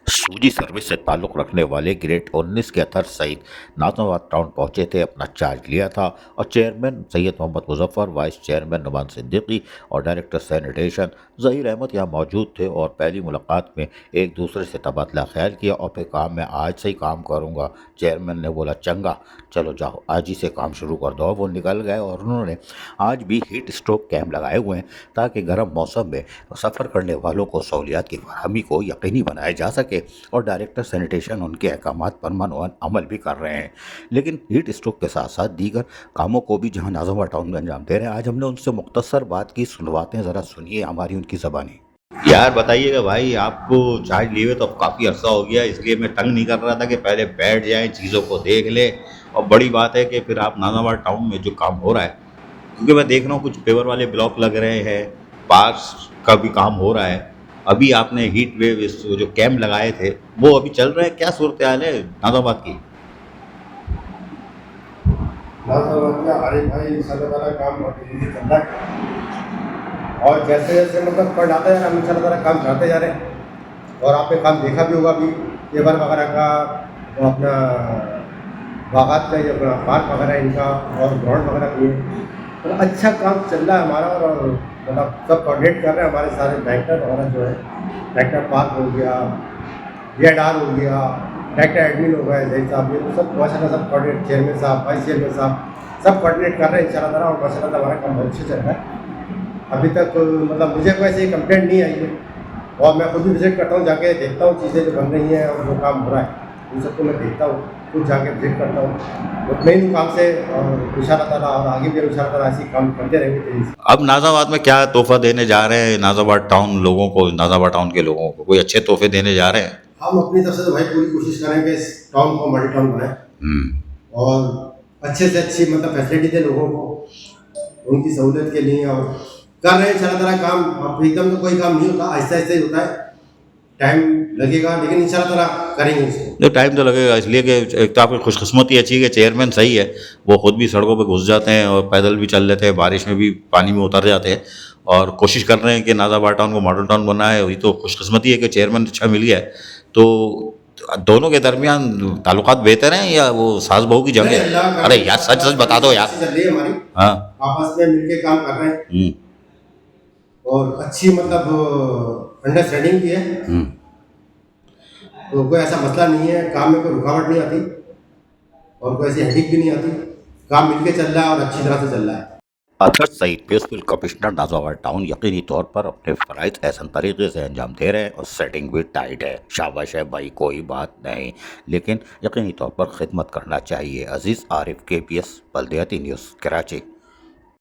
सूजी सर्विस से ताल्लुक़ रखने वाले ग्रेड 19 के अतहर सईद नाज़ाबाद टाउन पहुंचे थे, अपना चार्ज लिया था और chairman Syed Mohammad Muzaffar, vice chairman Numan Siddiqui और डायरेक्टर सैनिटेशन ज़हीर अहमद यहाँ मौजूद थे और पहली मुलाकात में एक दूसरे से तबादला ख्याल किया और फिर कहा मैं आज से ही काम करूँगा। चेयरमैन ने बोला चंगा, चलो जाओ आज ही से काम शुरू कर दो। वो निकल गए और उन्होंने आज भी हीट स्ट्रोक कैंप लगाए हुए हैं ताकि गर्म मौसम में सफ़र करने वालों को सहूलियात की फराहमी को यकीनी बनाया जा सके और डायरेक्टर सैनिटेशन उनके अहकामात पर मनोवन अमल भी कर रहे हैं। लेकिन हीट स्ट्रोक के साथ साथ दीगर कामों को भी जहां नाज़ाबाद टाउन में अंजाम दे रहे हैं, आज हमने उनसे मुख्तसर बात की, सुनवाते हैं, ज़रा सुनिए हमारी उनकी ज़बानी। यार बताइएगा भाई, आपको चार्ज लिए हुए तो काफ़ी अरसा हो गया, इसलिए मैं तंग नहीं कर रहा था कि पहले बैठ जाएं, चीज़ों को देख ले। और बड़ी बात है कि फिर आप नाज़ाबाद टाउन में जो काम हो रहा है, क्योंकि मैं देख रहा हूँ कुछ पेवर वाले ब्लॉक लग रहे हैं, पार्क्स का भी काम हो रहा है। अभी आपने हीट वेव इस जो कैंप लगाए थे वो अभी चल रहे हैं, क्या सूरत हाल है नाज़ाबाद की? नाज़ाबाद में अरे भाई इंशाल्लाह ताला काम बहुत तेजी चल रहा है और जैसे जैसे मतलब पढ़ आता है हम इंशाल्लाह ताला काम करते जा रहे हैं। और आपने काम देखा भी होगा अभी पेपर वगैरह का, वो अपना बागात का जो अपना पार्क वगैरह है इनका और ग्राउंड वगैरह भी है, तो अच्छा काम चल रहा है हमारा। और मतलब सब कोऑर्डिनेट कर रहे हैं हमारे सारे डायरेक्टर वगैरह जो है, डायरेक्टर पार्क हो गया, DAR हो गया, डायरेक्टर एडमिन हो गए, जैन साहब, ये तो सब माशाल्लाह सब कोऑर्डिनेट, चेयरमैन साहब, वाइस चेयरमैन साहब सब कोऑर्डिनेट कर रहे हैं इंशाल्लाह ताला। और माशाल्लाह हमारा काम बहुत अच्छा चल रहा है। अभी तक मतलब मुझे कोई ऐसी कंप्लेंट नहीं आई है और मैं खुद भी विजिट करता हूँ, जाके देखता हूँ चीज़ें जो बन रही हैं और जो काम हो रहा है उन सबको मैं देखता हूँ, खुद जाके विजिट करता हूँ, मुतमईन हूँ काम से। और इंशाल्लाह ताला और आगे भी इंशाल्लाह ताला ऐसे काम करते रहेंगे तेजी से। अब नाज़ाबाद में क्या तोहफा देने जा रहे हैं नाज़ाबाद टाउन लोगों को, नाज़ाबाद टाउन के लोगों को कोई अच्छे तोहफे देने जा रहे हैं? हम अपनी तरफ से तो भाई पूरी कोशिश करेंगे इस टाउन को मॉडल टाउन बनाएं और अच्छे से अच्छी मतलब फैसिलिटी दें लोगों को, उनकी सहूलियत के लिए। और कर रहे हैं इंशाल्लाह ताला काम। अब एकदम तो कोई काम नहीं होता, आहिस्ता आहिस्ता ही होता है, टाइम लगेगा, लेकिन इंशाल्लाह ताला करेंगे इसको। नहीं, टाइम तो लगेगा इसलिए कि एक तो आपकी खुशकिस्मती अच्छी है कि चेयरमैन सही है, वो खुद भी सड़कों पे घुस जाते हैं और पैदल भी चल लेते हैं, बारिश में भी पानी में उतर जाते हैं और कोशिश कर रहे हैं कि नाज़ाबाद टाउन को मॉडल टाउन बनाए। वही तो खुशकिस्मती है कि चेयरमैन अच्छा मिल गया है। तो दोनों के दरमियान ताल्लुकात बेहतर हैं या वो सास बहू की जंग है? अरे यार सच सच बता दो यार। अच्छी चल रही है हमारी, हाँ। आपस में मिलके काम कर रहे हैं और अच्छी मतलब अंडरस्टैंडिंग की है, तो कोई ऐसा मसला नहीं है, काम में कोई रुकावट नहीं आती और कोई ऐसी हेडिक भी नहीं आती। काम मिलके चल रहा है और अच्छी तरह से चल रहा है। अतर Saeed peaceful commissioner Nazabad town यकीनी तौर पर अपने फ़राइज़ एहसन तरीके से अंजाम दे रहे हैं और सेटिंग भी टाइट है। शाबाश है भाई, कोई बात नहीं, लेकिन यकीनी तौर पर खिदमत करना चाहिए। अजीज़ आरिफ, KPS बल्दियाती न्यूज़, कराची।